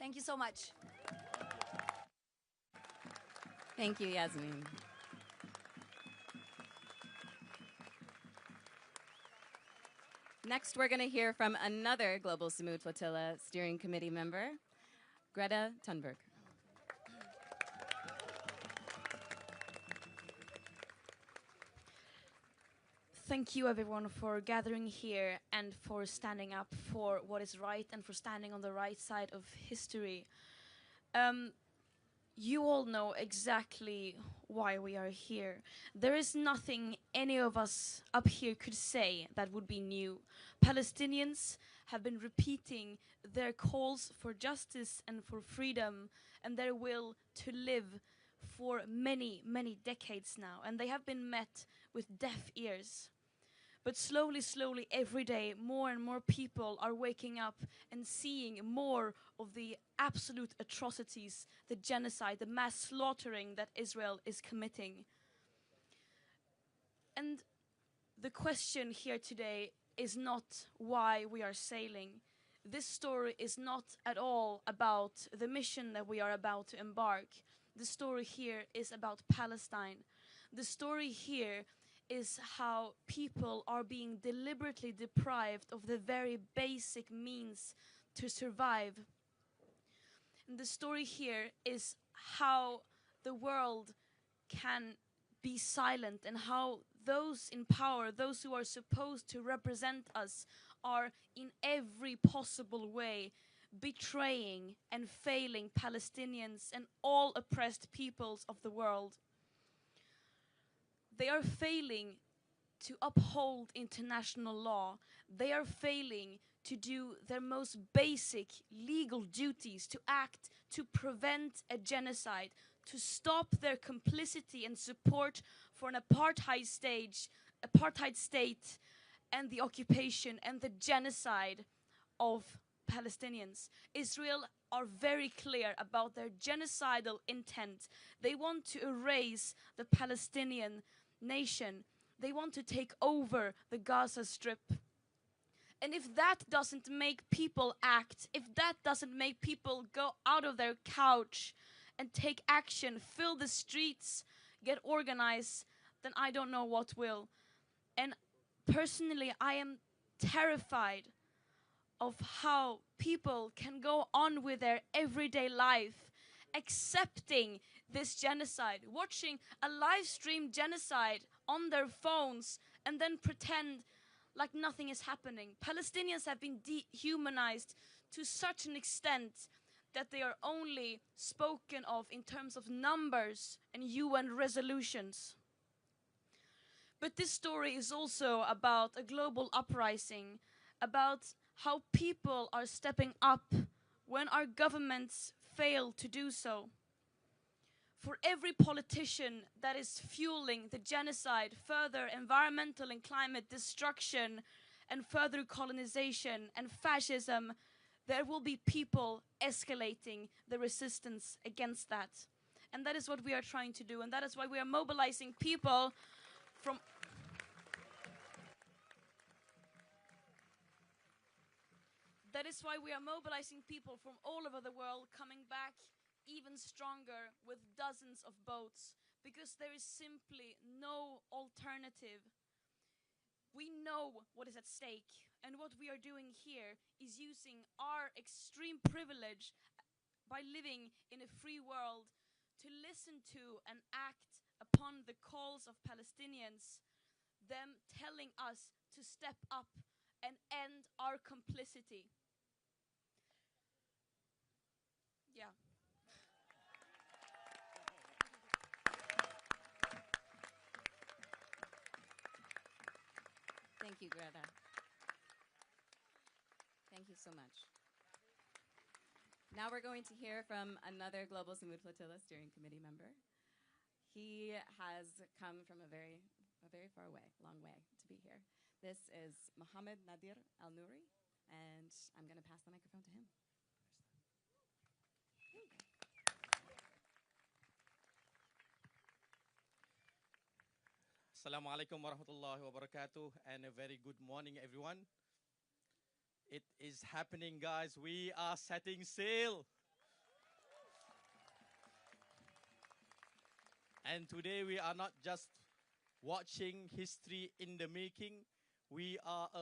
Thank you so much. Thank you, Yasmin. Next, we're going to hear from another Global Sumud Flotilla Steering Committee member, Greta Thunberg. Thank you everyone for gathering here and for standing up for what is right and for standing on the right side of history. You all know exactly why we are here. There is nothing any of us up here could say that would be new. Palestinians have been repeating their calls for justice and for freedom and their will to live for many, many decades now, and they have been met with deaf ears. But slowly, slowly, every day, more and more people are waking up and seeing more of the absolute atrocities, the genocide, the mass slaughtering that Israel is committing. And the question here today is not why we are sailing. This story is not at all about the mission that we are about to embark. The story here is about Palestine. The story here is how people are being deliberately deprived of the very basic means to survive. And the story here is how the world can be silent and how those in power, those who are supposed to represent us, are in every possible way betraying and failing Palestinians and all oppressed peoples of the world. They are failing to uphold international law. They are failing to do their most basic legal duties, to act to prevent a genocide, to stop their complicity and support for an apartheid state and the occupation and the genocide of Palestinians. Israel are very clear about their genocidal intent. They want to erase the Palestinian nation. They want to take over the Gaza Strip. And if that doesn't make people act, if that doesn't make people go out of their couch and take action, fill the streets, get organized, then I don't know what will. And personally, I am terrified of how people can go on with their everyday life accepting this genocide, watching a live stream genocide on their phones and then pretend like nothing is happening. Palestinians have been dehumanized to such an extent that they are only spoken of in terms of numbers and UN resolutions. But this story is also about a global uprising, about how people are stepping up when our governments fail to do so. For every politician that is fueling the genocide, further environmental and climate destruction, and further colonization and fascism, there will be people escalating the resistance against that. And that is what we are trying to do, and that is why we are mobilizing people from That is why we are mobilizing people from all over the world, coming back even stronger with dozens of boats, because there is simply no alternative. We know what is at stake, and what we are doing here is using our extreme privilege by living in a free world to listen to and act upon the calls of Palestinians, them telling us to step up and end our complicity. Yeah. Thank you, Greta. Thank you so much. Now we're going to hear from another Global Sumud Flotilla Steering Committee member. He has come from a very far away, long way to be here. This is Mohammed Nadir Al-Nouri, and I'm going to pass the microphone to him. Assalamu alaikum wa rahmatullahi wa barakatuh, and a very good morning, everyone. It is happening, guys. We are setting sail. And today we are not just watching history in the making, we are a